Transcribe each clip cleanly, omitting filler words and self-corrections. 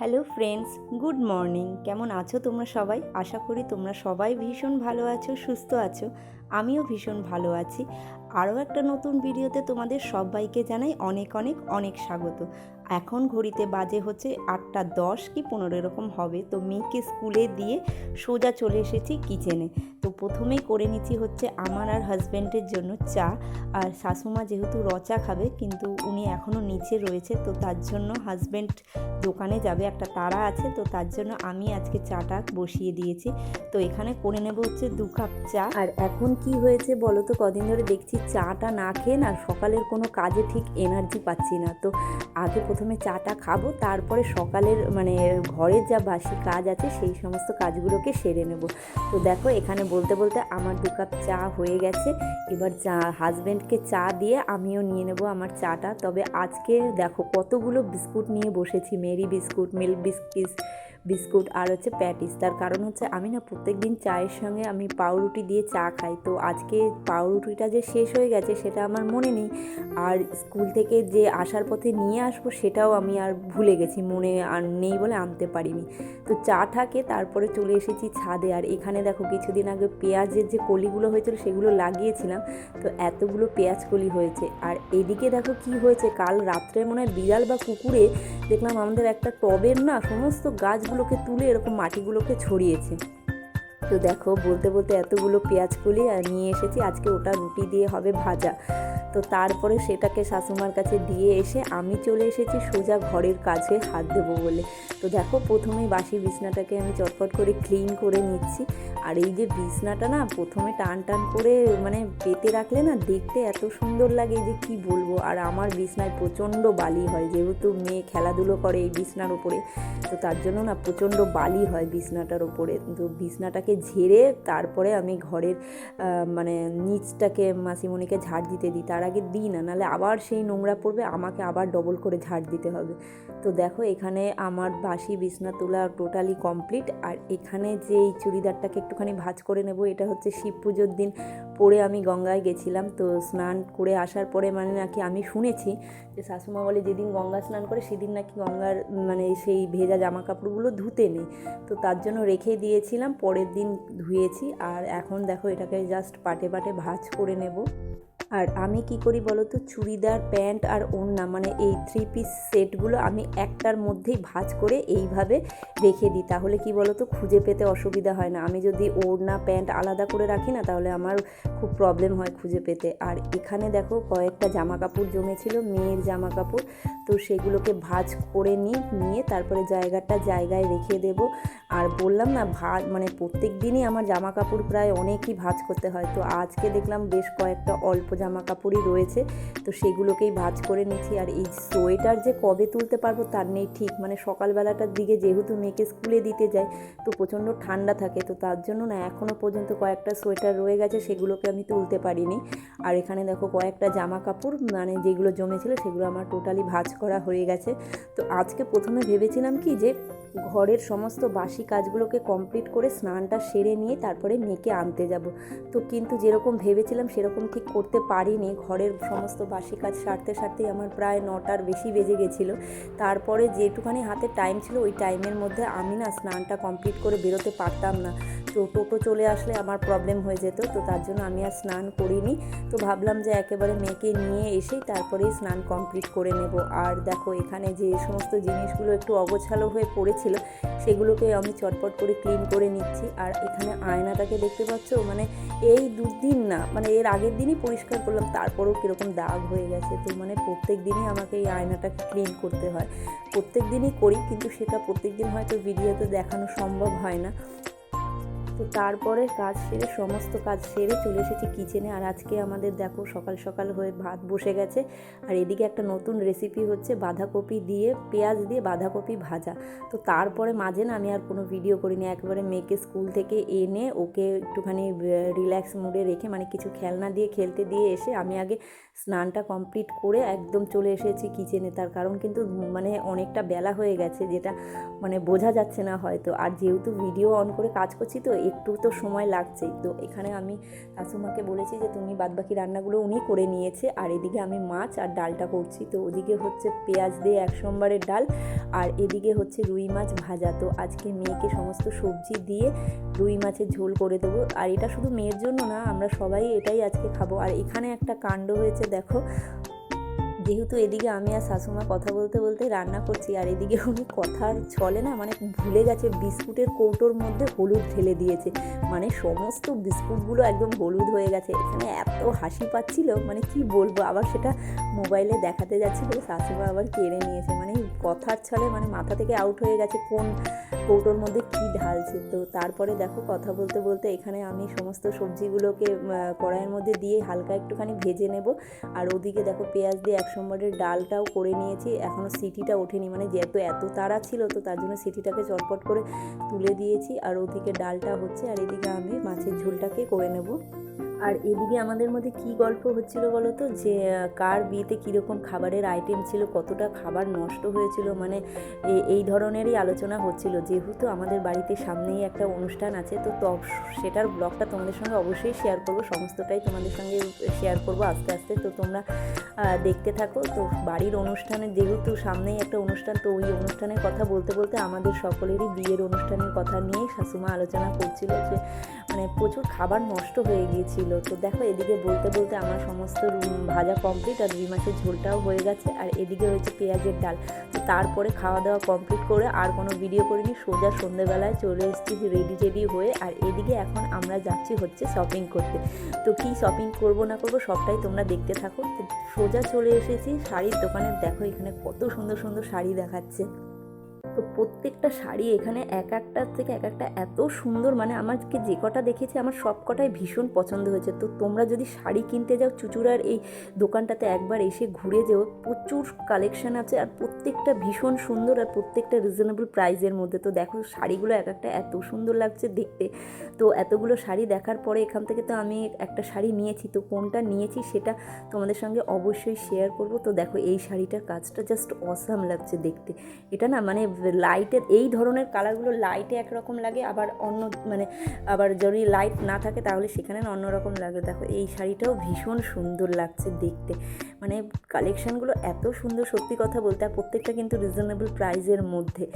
Hello friends, good morning. কেমন আছো তোমরা সবাই? আশা করি তোমরা সবাই ভীষণ ভালো আছো, সুস্থ আছো। আমিও ভীষণ ভালো আছি। আরও একটা নতুন ভিডিওতে তোমাদের সবাইকে জানাই অনেক অনেক অনেক স্বাগত। এখন ঘড়িতে বাজে হচ্ছে 8:10 কি 15 এরকম হবে। তো মেয়েকে স্কুলে দিয়ে সোজা চলে এসেছি কিচেনে। তো প্রথমেই করে নিচ্ছি হচ্ছে আমার আর হাজব্যান্ডের জন্য চা। আর শাশুমা যেহেতু চা খাবে, কিন্তু উনি এখনও নিচে রয়েছে, তো তার জন্য হাজব্যান্ড দোকানে যাবে, একটা তাড়া আছে, তো তার জন্য আমি আজকে চাটা বসিয়ে দিয়েছি। তো এখানে করে নেব হচ্ছে 2 কাপ চা। আর এখন কি হয়েছে বলো তো, কদিন ধরে দেখছি চাটা না খেয়ে না সকালের কোনো কাজে ঠিক এনার্জি পাচ্ছি না। তো আগে প্রথমে চাটা খাবো, তারপরে সকালের ঘরের যা বাসি কাজ আছে সেই সমস্ত কাজগুলোকে সেরে নেব। তো দেখো এখানে বলতে বলতে আমার 2 কাপ চা হয়ে গেছে। এবার চা হাজব্যান্ডকে চা দিয়ে আমিও নিয়ে নেব আমার চাটা। তবে আজকে দেখো কতগুলো বিস্কুট নিয়ে বসেছি, মেরি বিস্কুট, মিল্ক বিস্কুট আর হচ্ছে প্যাটিস। তার কারণ হচ্ছে আমি না প্রত্যেক দিন চায়ের সঙ্গে আমি পাউরুটি দিয়ে চা খাই। তো আজকে পাউরুটিটা যে শেষ হয়ে গেছে সেটা আমার মনে নেই, আর স্কুল থেকে যে আসার পথে নিয়ে আসবো সেটাও আমি আর ভুলে গেছি, মনে আর নেই বলে আনতে পারিনি। তো চা ঠাকে তারপরে চলে এসেছি ছাদে। আর এখানে দেখো কিছুদিন আগে পেঁয়াজের যে কলিগুলো হয়েছিল সেগুলো লাগিয়েছিলাম, তো এতগুলো পেঁয়াজ কলি হয়েছে। আর এদিকে দেখো কি হয়েছে, কাল রাত্রে মনে হয় বিড়াল বা কুকুরে দেখলাম আমাদের একটা টবের না সমস্ত গাছগুলোকে তুলে এরকম মাটিগুলোকে ছড়িয়েছে। তো দেখো বলতে বলতে এতগুলো পেঁয়াজ কলি আর নিয়ে এসেছি, আজকে ওটা রুটি দিয়ে হবে ভাজা। তো তারপরে সেটাকে শাশুমার কাছে দিয়ে এসে আমি চলে এসেছি সোজা ঘরের কাছে হাত দেবো বলে। তো দেখো প্রথমেই বাসি বিছনাটাকে আমি চটপট করে ক্লিন করে নিচ্ছি। আর এই যে বিছনাটা না প্রথমে টান টান করে পেতে রাখলে না দেখতে এত সুন্দর লাগে যে কি বলবো। আর আমার বিছনায় প্রচণ্ড বালি হয়, যেহেতু মেয়ে খেলাধুলো করে এই বিছনার ওপরে, তো তার জন্য না প্রচণ্ড বালি হয় বিছনাটার ওপরে। তো বিছনাটাকে ঝেড়ে তারপরে আমি ঘরের নিচটাকে মাসিমণিকে ঝাড় দিতে দিই। তার আগে দিই না, নাহলে আবার সেই নোংরা পড়বে, আমাকে আবার ডবল করে ঝাড় দিতে হবে। তো দেখো এখানে আমার বাসি বিছনা তোলা টোটালি কমপ্লিট। আর এখানে যে এই চুড়িদারটাকে একটুখানি ভাঁজ করে নেব, এটা হচ্ছে শিব পুজোর দিন পরে আমি গঙ্গায় গেছিলাম। তো স্নান করে আসার পরে নাকি আমি শুনেছি যে শাশুমা বলে যেদিন গঙ্গা স্নান করে সেদিন নাকি গঙ্গার সেই ভেজা জামা কাপড়গুলো ধুতে নেই। তো তার জন্য রেখে দিয়েছিলাম, পরের দিন ধুয়েছি। আর এখন দেখো এটাকে জাস্ট পাটে পাটে ভাঁজ করে নেব। আর আমি কি করি বলো তো, চুড়িদার, প্যান্ট আর ওড়না এই 3 পিস সেটগুলো আমি একটার মধ্যেই ভাঁজ করে এইভাবে রেখে দিই। তাহলে কি বলো তো খুঁজে পেতে অসুবিধা হয় না। আমি যদি ওড়না প্যান্ট আলাদা করে রাখি না, তাহলে আমার খুব প্রবলেম হয় খুঁজে পেতে। আর এখানে দেখো কয়েকটা জামা কাপড় জমেছিল, মেয়ের জামা কাপড়, তো সেগুলোকে ভাঁজ করে নিয়ে তারপরে জায়গায় রেখে দেব। আর বললাম না প্রত্যেক দিনই আমার জামা কাপড় প্রায় অনেকই ভাঁজ করতে হয়। তো আজকে দেখলাম বেশ কয়েকটা অল্প জামা কাপড়ই রয়েছে, তো সেগুলোকেই ভাঁজ করে নিচ্ছি। আর এই সোয়েটার যে কবে তুলতে পারবো তার নেই ঠিক, সকালবেলাটার দিকে যেহেতু মেয়েকে স্কুলে দিতে যায় তো প্রচণ্ড ঠান্ডা থাকে, তো তার জন্য না এখনও পর্যন্ত কয়েকটা সোয়েটার রয়ে গেছে, সেগুলোকে আমি তুলতে পারিনি। আর এখানে দেখো কয়েকটা জামা কাপড় যেগুলো জমেছিল সেগুলো আমার টোটালি ভাঁজ করা হয়ে গেছে। তো আজকে প্রথমে ভেবেছিলাম কি যে ঘরের সমস্ত বাসি কাজগুলোকে কমপ্লিট করে স্নানটা সেরে নিয়ে তারপরে মেয়েকে আনতে যাব। তো কিন্তু যেরকম ভেবেছিলাম সেরকম ঠিক করতে পারিনি। ঘরের সমস্ত বাসি কাজ সারতেই আমার প্রায় 9টার বেশি বেজে গেছিলো। তারপরে যেটুখানি হাতে টাইম ছিল ওই টাইমের মধ্যে আমি না স্নানটা কমপ্লিট করে বেরোতে পারতাম না। তো টোটো চলে আসলে আমার প্রবলেম হয়ে যেত, তো তার জন্য আমি আর স্নান করিনি। তো ভাবলাম যে একেবারে মেয়েকে নিয়ে এসেই তারপরেই স্নান কমপ্লিট করে নেব। আর দেখো এখানে যে সমস্ত জিনিসগুলো একটু অগোছালো হয়ে পড়েছিল সেগুলোকে আমি চটপট করে ক্লিন করে নিচ্ছি। আর এখানে আয়নাটাকে দেখতে পাচ্ছ, এই দুদিন না এর আগের দিনই পরিষ্কার করলাম, তারপরেও কীরকম দাগ হয়ে গেছে। তো প্রত্যেক দিনই আমাকে এই আয়নাটাকে ক্লিন করতে হয়, প্রত্যেক দিনই করি, কিন্তু সেটা প্রত্যেক দিন হয়তো ভিডিওতে দেখানো সম্ভব হয় না। তো তারপরে সমস্ত কাজ সেরে চলে এসেছি কিচেনে। আর আজকে আমাদের দেখো সকাল সকাল হয়ে ভাত বসে গেছে। আর এদিকে একটা নতুন রেসিপি হচ্ছে বাঁধাকপি দিয়ে পেঁয়াজ দিয়ে বাঁধাকপি ভাজা। তো তারপরে মাঝে না আমি আর কোনো ভিডিও করিনি, একেবারে মেয়েকে স্কুল থেকে এনে ওকে একটুখানি রিল্যাক্স মুডে রেখে কিছু খেলনা দিয়ে খেলতে দিয়ে এসে আমি আগে স্নানটা কমপ্লিট করে একদম চলে এসেছি কিচেনে। তার কারণ কিন্তু অনেকটা বেলা হয়ে গেছে, যেটা বোঝা যাচ্ছে না হয়তো। আর যেহেতু ভিডিও অন করে কাজ করছি তো একটু তো সময় লাগছেই। তো এখানে আমি শাশুমাকে বলেছি যে তুমি বাদবাকি রান্নাগুলো উনি করে নিয়েছে, আর এদিকে আমি মাছ আর ডালটা করছি। তো ওদিকে হচ্ছে পেঁয়াজ দিয়ে 1 সোমবারের ডাল, আর এদিকে হচ্ছে রুই মাছ ভাজা। তো আজকে মেয়েকে সমস্ত সবজি দিয়ে রুই মাছের ঝোল করে দেবো। আর এটা শুধু মেয়ের জন্য না, আমরা সবাই এটাই আজকে খাবো। আর এখানে একটা কাণ্ড হয়েছে দেখো, যেহেতু এদিকে আমি আর শাশুমা কথা বলতে বলতে রান্না করছি, আর এদিকে উনি কথার ছলে না মানে ভুলে গেছে বিস্কুটের কৌটোর মধ্যে হলুদ ঢেলে দিয়েছে। মানে সমস্ত বিস্কুটগুলো একদম হলুদ হয়ে গেছে। এখানে এত হাসি পাচ্ছিল, মানে কি বলবো। আবার সেটা মোবাইলে দেখাতে যাচ্ছিল, শাশুমা আবার কেড়ে নিয়েছে। মানে কথার ছলে মানে মাথা থেকে আউট হয়ে গেছে কোন কৌটোর মধ্যে কি ঢালছে। তো তারপরে দেখো কথা বলতে বলতে এখানে আমি সমস্ত সবজিগুলোকে কড়াইয়ের মধ্যে দিয়ে হালকা একটুখানি ভেজে নেব। আর ওদিকে দেখো পেঁয়াজ দিয়ে 1 সোমবারের ডালটাও করে নিয়েছি, এখনও সিটিটা ওঠেনি। মানে যেহেতু এত তাড়া ছিল তো তার জন্য সিটিটাকে চটপট করে তুলে দিয়েছি। আর ওদিকে ডালটা হচ্ছে, আর এদিকে আমি মাছের ঝোলটাকে করে নেব। আর এদিকে আমাদের মধ্যে কি গল্প হচ্ছিল বলো তো, যে কার বিয়েতে কীরকম খাবারের আইটেম ছিল, কতটা খাবার নষ্ট হয়েছিল, মানে এই ধরনেরই আলোচনা হচ্ছিল। যেহেতু আমাদের বাড়িতে সামনেই একটা অনুষ্ঠান আছে, তো সেটার ব্লগটা তোমাদের সঙ্গে অবশ্যই শেয়ার করব, সমস্তটাই তোমাদের সঙ্গে শেয়ার করব আস্তে আস্তে। তো তোমরা দেখতে থাকো। তো বাড়ির অনুষ্ঠানে যেহেতু সামনেই একটা অনুষ্ঠান, তো ওই অনুষ্ঠানের কথা বলতে বলতে আমাদের সকলেরই বিয়ের অনুষ্ঠানের কথা নিয়েই শাশুমা আলোচনা করছিল, যে মানে প্রচুর খাবার নষ্ট হয়ে গিয়েছিল। তো দেখো এদিকে বলতে বলতে আমার সমস্ত ভাজা কমপ্লিট, আর রুই মাছের ঝোলটাও হয়ে গেছে, আর এদিকে হয়েছে পেঁয়াজের ডাল। তো তারপরে খাওয়া দাওয়া কমপ্লিট করে আর কোনো ভিডিও করিনি, সোজা সন্ধ্যেবেলায় চলে এসেছি রেডি হয়ে। আর এদিকে এখন আমরা যাচ্ছি হচ্ছে শপিং করতে। তো কী শপিং করব না করব সবটাই তোমরা দেখতে থাকো। তো সোজা চলে এসেছি শাড়ির দোকানে। দেখো এখানে কত সুন্দর সুন্দর শাড়ি দেখাচ্ছে। তো প্রত্যেকটা শাড়ি এখানে এক একটার থেকে এক একটা এত সুন্দর, মানে আমাকে যে কটা দেখেছি আমার সব কটাই ভীষণ পছন্দ হয়েছে। তো তোমরা যদি শাড়ি কিনতে যাও চুঁচুড়ার এই দোকানটাতে একবার এসে ঘুরে যেও, প্রচুর কালেকশান আছে, আর প্রত্যেকটা ভীষণ সুন্দর, আর প্রত্যেকটা রিজনেবল প্রাইসের মধ্যে। তো দেখো শাড়িগুলো এক একটা এত সুন্দর লাগছে দেখতে। তো এতগুলো শাড়ি দেখার পরে এখান থেকে তো আমি একটা শাড়ি নিয়েছি, তো কোনটা নিয়েছি সেটা তোমাদের সঙ্গে অবশ্যই শেয়ার করব। তো দেখো এই শাড়িটার কাজটা জাস্ট অসাম লাগছে দেখতে। এটা না মানে লাইটের এই ধরনের কালারগুলো লাইটে একরকম লাগে, আবার অন্য মানে আবার যদি লাইট না থাকে তাহলে সেখানে না অন্যরকম লাগে। দেখো এই শাড়িটাও ভীষণ সুন্দর লাগছে দেখতে, মানে কালেকশানগুলো এত সুন্দর সত্যি কথা বলতে, আর প্রত্যেকটা কিন্তু রিজনেবল প্রাইসের মধ্যে।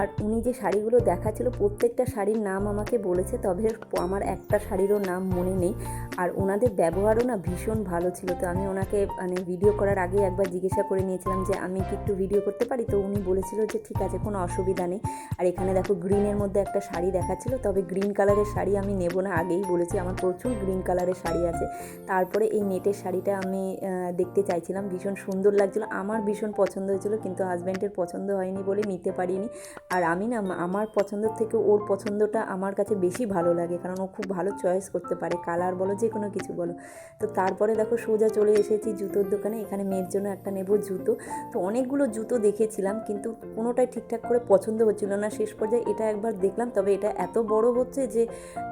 আর উনি যে শাড়িগুলো দেখাচ্ছিল প্রত্যেকটা শাড়ির নাম আমাকে বলেছে, তবে আমার একটা শাড়িরও নাম মনে নেই। আর ওনাদের ব্যবহারও না ভীষণ ভালো ছিল। তো আমি ওনাকে মানে ভিডিও করার আগে একবার জিজ্ঞাসা করে নিয়েছিলাম যে আমি কি একটু ভিডিও করতে পারি, তো উনি বলেছিল যে ঠিক আছে, কোনো অসুবিধা নেই। আর এখানে দেখো গ্রিনের মধ্যে একটা শাড়ি দেখাচ্ছিল, তবে গ্রিন কালারের শাড়ি আমি নেব না, আগেই বলেছি আমার প্রচুর গ্রিন কালারের শাড়ি আছে। তারপরে এই নেটের শাড়িটা আমি দেখতে চাইছিলাম, ভীষণ সুন্দর লাগছিলো, আমার ভীষণ পছন্দ হয়েছিল, কিন্তু হাজব্যান্ডের পছন্দ হয়নি বলে নিতে পারিনি। আর আমি না আমার পছন্দের থেকে ওর পছন্দটা আমার কাছে বেশি ভালো লাগে, কারণ ও খুব ভালো চয়েস করতে পারে, কালার বলো যে কোনো কিছু বলো। তো তারপরে দেখো সোজা চলে এসেছি জুতোর দোকানে। এখানে মেয়ের জন্য একটা নেব জুতো। তো অনেকগুলো জুতো দেখেছিলাম, কিন্তু কোনোটাই ঠিকঠাক করে পছন্দ হচ্ছিল না। শেষ পর্যায়ে এটা একবার দেখলাম, তবে এটা এত বড় হচ্ছে যে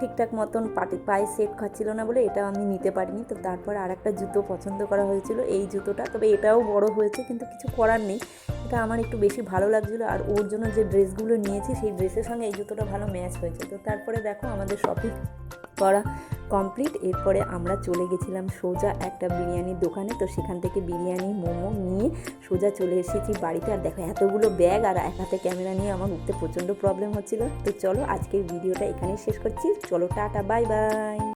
ঠিকঠাক মতন পায়ে সেট খাচ্ছিল না বলে এটা আমি নিতে পারিনি। তো তারপরে আর একটা জুতো পছন্দ করা হয়েছিল, এই জুতোটা, তবে এটাও বড় হয়েছে, কিন্তু কিছু করার নেই, এটা আমার একটু বেশি ভালো লাগছিলো। আর ওর জন্য যে ড্রেসগুলো নিয়েছি সেই ড্রেসের সঙ্গে এই জুতোটা ভালো ম্যাচ হয়েছে। তো তারপরে দেখো আমাদের শপিং করা কমপ্লিট। এরপরে আমরা চলে গেছিলাম সোজা একটা বিরিয়ানির দোকানে। তো সেখান থেকে বিরিয়ানি মোমো নিয়ে সোজা চলে এসেছি বাড়িতে। আর দেখো এতগুলো ব্যাগ আর এক হাতে ক্যামেরা নিয়ে আমার উঠতে প্রচণ্ড প্রবলেম হচ্ছিলো। তো চলো আজকের ভিডিওটা এখানেই শেষ করছি। চলো টাটা, বাই বাই।